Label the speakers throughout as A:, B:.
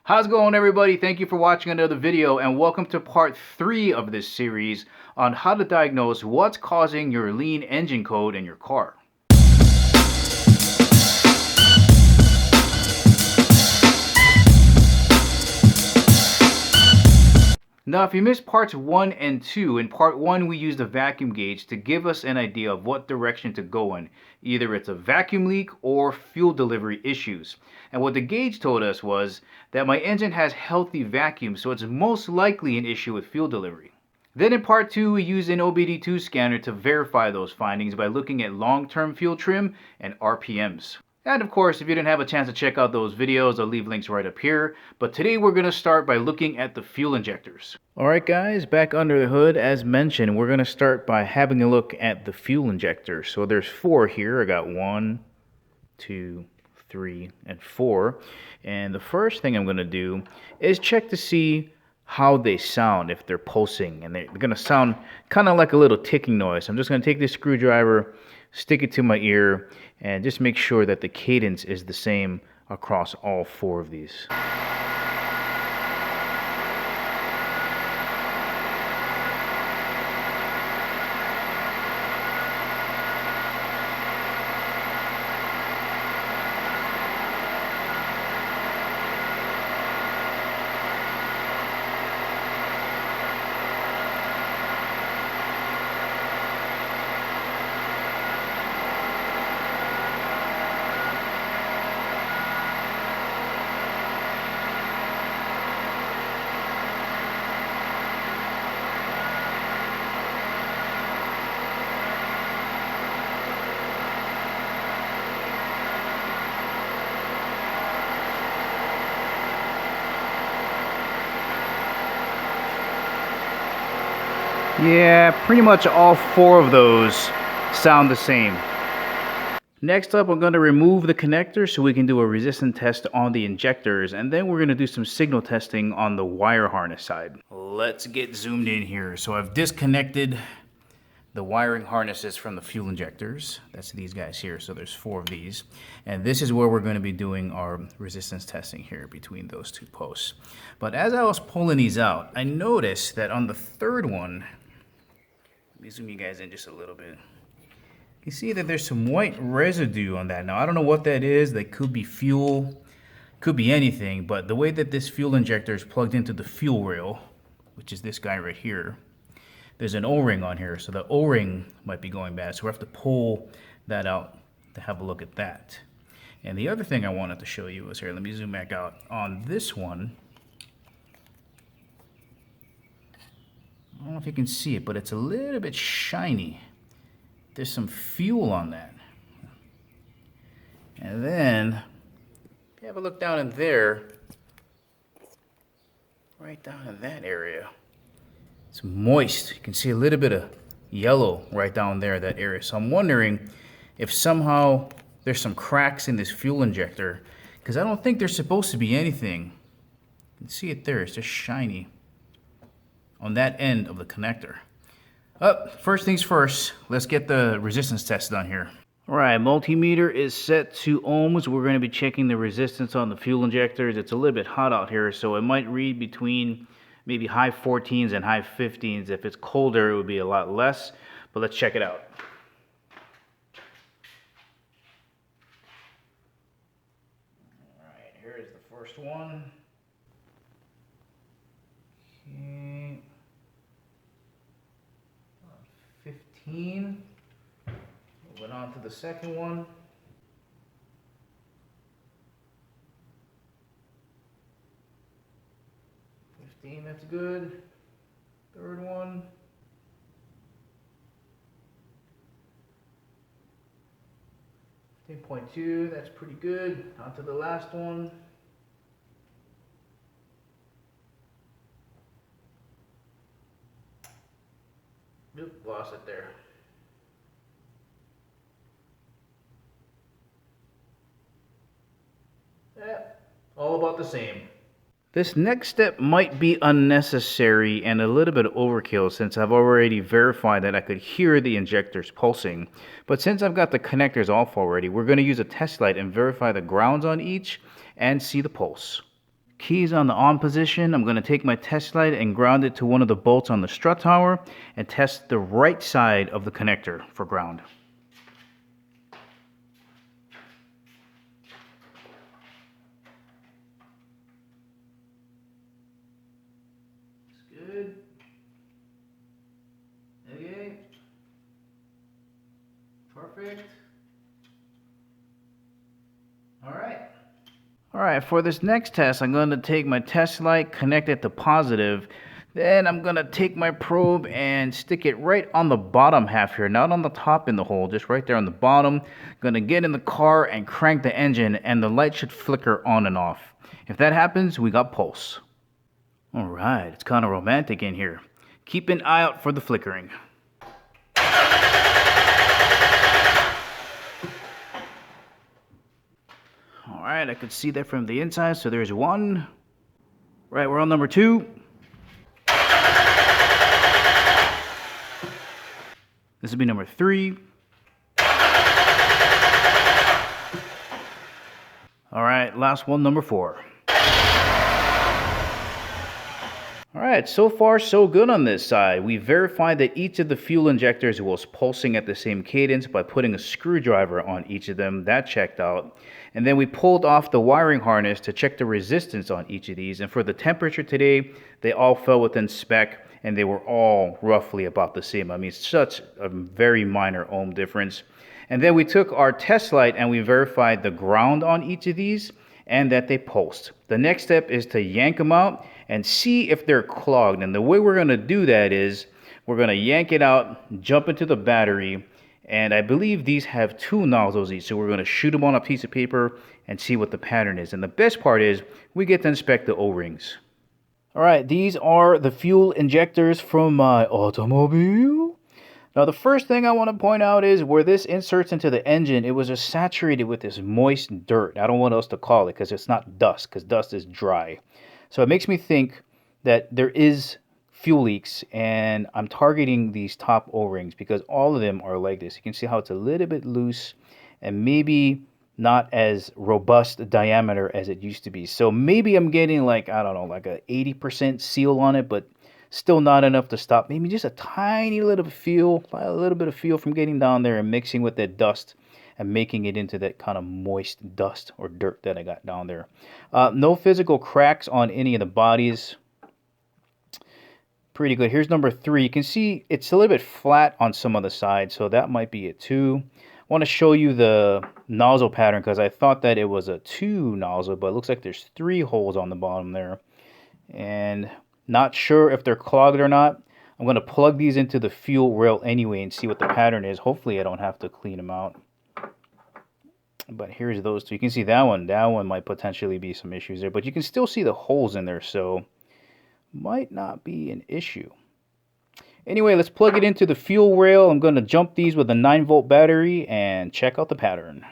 A: How's it going, everybody? Thank you for watching another video, and welcome to part 3 of this series on how to diagnose what's causing your lean engine code in your car. Now, if you missed parts 1 and 2, in part 1 we used a vacuum gauge to give us an idea of what direction to go in. Either it's a vacuum leak or fuel delivery issues. And what the gauge told us was that my engine has healthy vacuum, so it's most likely an issue with fuel delivery. Then in part 2 we used an OBD2 scanner to verify those findings by looking at long-term fuel trim and RPMs. And of course, if you didn't have a chance to check out those videos, I'll leave links right up here. But today we're going to start by looking at the fuel injectors. Alright guys, back under the hood, as mentioned, we're going to start by having a look at the fuel injectors. So there's 4 here. I got 1, 2, 3, and 4. And the first thing I'm going to do is check to see how they sound, if they're pulsing. And they're going to sound kind of like a little ticking noise. I'm just going to take this screwdriver, stick it to my ear, and just make sure that the cadence is the same across all 4 of these. Yeah, pretty much all 4 of those sound the same. Next up, I'm going to remove the connector so we can do a resistance test on the injectors, and then we're going to do some signal testing on the wire harness side. Let's get zoomed in here. So I've disconnected the wiring harnesses from the fuel injectors. That's these guys here, so there's 4 of these. And this is where we're going to be doing our resistance testing here between those 2 posts. But as I was pulling these out, I noticed that on the 3rd one, let me zoom you guys in just a little bit. You see that there's some white residue on that. Now, I don't know what that is. That could be fuel, could be anything, but the way that this fuel injector is plugged into the fuel rail, which is this guy right here, there's an O-ring on here, so the O-ring might be going bad. So we have to pull that out to have a look at that. And the other thing I wanted to show you is here, let me zoom back out. On this one, I don't know if you can see it, but it's a little bit shiny. There's some fuel on that. And then, if you have a look down in there, right down in that area, it's moist. You can see a little bit of yellow right down there, that area. So I'm wondering if somehow there's some cracks in this fuel injector, because I don't think there's supposed to be anything. You can see it there, it's just shiny on that end of the connector. First things first, let's get the resistance test done here. All right, multimeter is set to ohms. We're going to be checking the resistance on the fuel injectors. It's a little bit hot out here, so it might read between maybe high 14s and high 15s. If it's colder, it would be a lot less, but let's check it out. All right, here is the first one. Okay. 15. Moving on to the second one. 15, that's good. Third one. 15.2, that's pretty good. On to the last one. Oop, lost it there. Yeah, all about the same. This next step might be unnecessary and a little bit overkill since I've already verified that I could hear the injectors pulsing. But since I've got the connectors off already, we're going to use a test light and verify the grounds on each and see the pulse. Keys on the on position. I'm going to take my test light and ground it to one of the bolts on the strut tower and test the right side of the connector for ground. That's good. Okay. Perfect. Alright, for this next test, I'm going to take my test light, connect it to positive. Then I'm going to take my probe and stick it right on the bottom half here, not on the top in the hole, just right there on the bottom. Going to get in the car and crank the engine, and the light should flicker on and off. If that happens, we got pulse. Alright, it's kind of romantic in here. Keep an eye out for the flickering. Alright, I could see that from the inside, so there's one. Right, we're on number 2. This will be number 3. Alright, last one, number 4. Alright, so far so good on this side. We verified that each of the fuel injectors was pulsing at the same cadence by putting a screwdriver on each of them. That checked out. And then we pulled off the wiring harness to check the resistance on each of these. And for the temperature today, they all fell within spec, and they were all roughly about the same. I mean, such a very minor ohm difference. And then we took our test light and we verified the ground on each of these and that they pulsed. The next step is to yank them out and see if they're clogged. And the way we're going to do that is we're going to yank it out, jump into the battery, and I believe these have 2 nozzles each, so we're going to shoot them on a piece of paper and see what the pattern is. And the best part is we get to inspect the O-rings. Alright, these are the fuel injectors from my automobile. Now the first thing I want to point out is where this inserts into the engine, it was just saturated with this moist dirt. I don't want us to call it because it's not dust, because dust is dry. So it makes me think that there is fuel leaks, and I'm targeting these top O-rings because all of them are like this. You can see how it's a little bit loose and maybe not as robust a diameter as it used to be. So maybe I'm getting like, I don't know, like a 80% seal on it, but still not enough to stop. Maybe just a tiny little bit of feel from getting down there and mixing with that dust and making it into that kind of moist dust or dirt that I got down there. No physical cracks on any of the bodies. Pretty good. Here's number 3. You can see it's a little bit flat on some of the sides, so that might be it too. I want to show you the nozzle pattern because I thought that it was a 2 nozzle, but it looks like there's 3 holes on the bottom there. And not sure if they're clogged or not. I'm going to plug these into the fuel rail anyway and see what the pattern is. Hopefully I don't have to clean them out. But here's those 2. You can see that one might potentially be some issues there, but you can still see the holes in there, so might not be an issue. Anyway, let's plug it into the fuel rail. I'm going to jump these with a 9-volt battery and check out the pattern.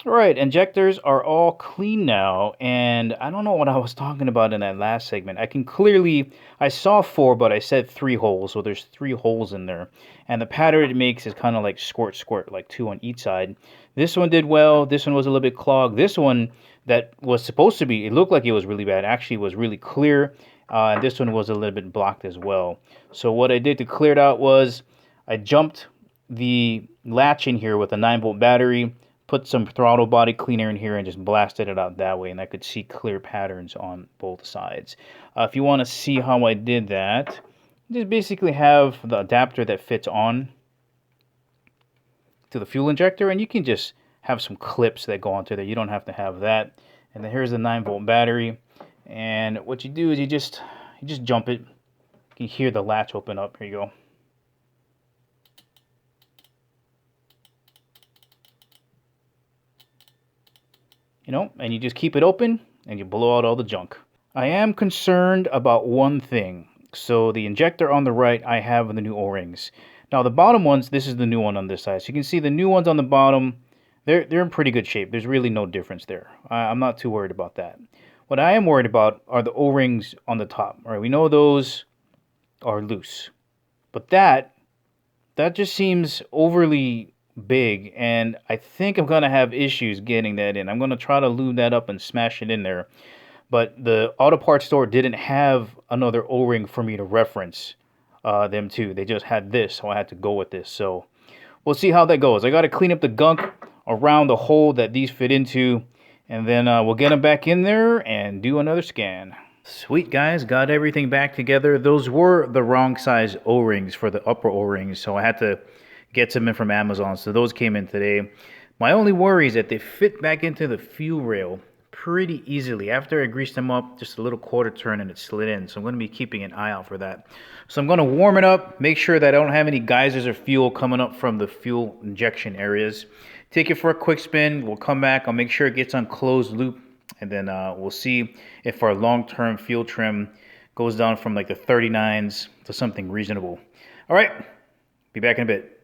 A: Alright, injectors are all clean now, and I don't know what I was talking about in that last segment. I saw 4, but I said 3 holes, so there's 3 holes in there. And the pattern it makes is kind of like squirt, squirt, like 2 on each side. This one did well, this one was a little bit clogged. This one that was supposed to be, it looked like it was really bad, actually was really clear. And this one was a little bit blocked as well. So what I did to clear it out was I jumped the latch in here with a 9-volt battery, put some throttle body cleaner in here, and just blasted it out that way, and I could see clear patterns on both sides. If you want to see how I did that, just basically have the adapter that fits on to the fuel injector, and you can just have some clips that go onto there. You don't have to have that. And then here's the 9-volt battery, and what you do is you just jump it. You can hear the latch open up. Here you go. And you just keep it open and you blow out all the junk. I am concerned about one thing. So the injector on the right, I have the new O-rings. Now the bottom ones, this is the new one on this side. So you can see the new ones on the bottom, they're in pretty good shape. There's really no difference there. I'm not too worried about that. What I am worried about are the O-rings on the top. All right, we know those are loose. But that just seems overly big, and I think I'm going to have issues getting that in. I'm going to try to lube that up and smash it in there. but the auto parts store didn't have another O-ring for me to reference them to. They just had this, so I had to go with this. So we'll see how that goes. I got to clean up the gunk around the hole that these fit into, and then we'll get them back in there and do another scan. Sweet, guys, got everything back together. Those were the wrong size O-rings for the upper O-rings, so I had to get some in from Amazon. So those came in today. My only worry is that they fit back into the fuel rail pretty easily. After I greased them up, just a little quarter turn and it slid in. So I'm going to be keeping an eye out for that. So I'm going to warm it up, make sure that I don't have any geysers or fuel coming up from the fuel injection areas. Take it for a quick spin. We'll come back. I'll make sure it gets on closed loop. And then we'll see if our long-term fuel trim goes down from like the 39s to something reasonable. All right, be back in a bit.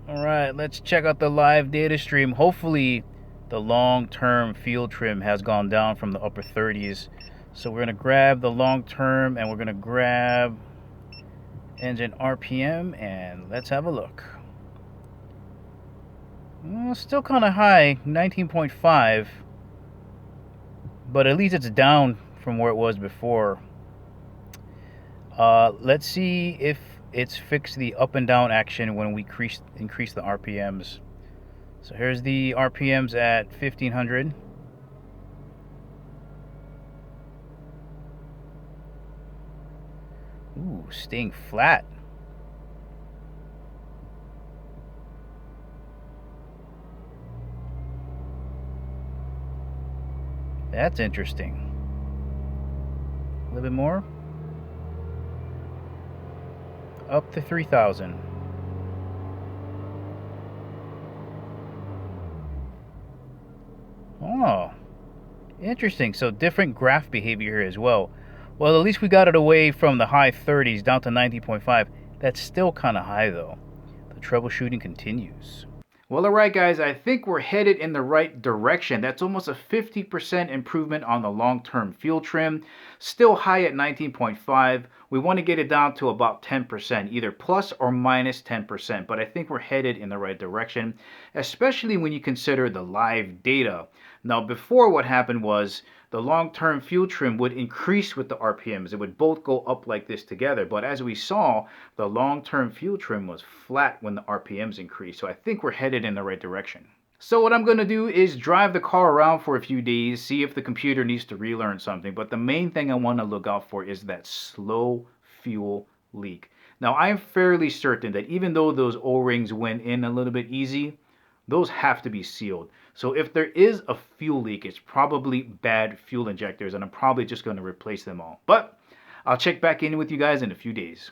A: All right, let's check out the live data stream. Hopefully the long-term fuel trim has gone down from the upper 30s. So we're gonna grab the long-term and we're gonna grab engine RPM and let's have a look. Well, still kind of high, 19.5. But at least it's down from where it was before. Let's see if it's fixed the up and down action when we increase the RPMs. So here's the RPMs at 1500. Ooh, staying flat. That's interesting. A little bit more. Up to 3000. Oh, interesting. So different graph behavior here as well. Well, at least we got it away from the high 30s down to 90.5. That's still kind of high though. The troubleshooting continues. Well, alright guys, I think we're headed in the right direction. That's almost a 50% improvement on the long-term fuel trim. Still high at 19.5. We want to get it down to about 10%, either plus or minus 10%, but I think we're headed in the right direction, especially when you consider the live data. Now, before, what happened was the long-term fuel trim would increase with the RPMs. It would both go up like this together. But as we saw, the long-term fuel trim was flat when the RPMs increased. So I think we're headed in the right direction. So what I'm going to do is drive the car around for a few days, see if the computer needs to relearn something. But the main thing I want to look out for is that slow fuel leak. Now, I'm fairly certain that even though those O-rings went in a little bit easy, those have to be sealed. So if there is a fuel leak, it's probably bad fuel injectors, and I'm probably just going to replace them all. But I'll check back in with you guys in a few days.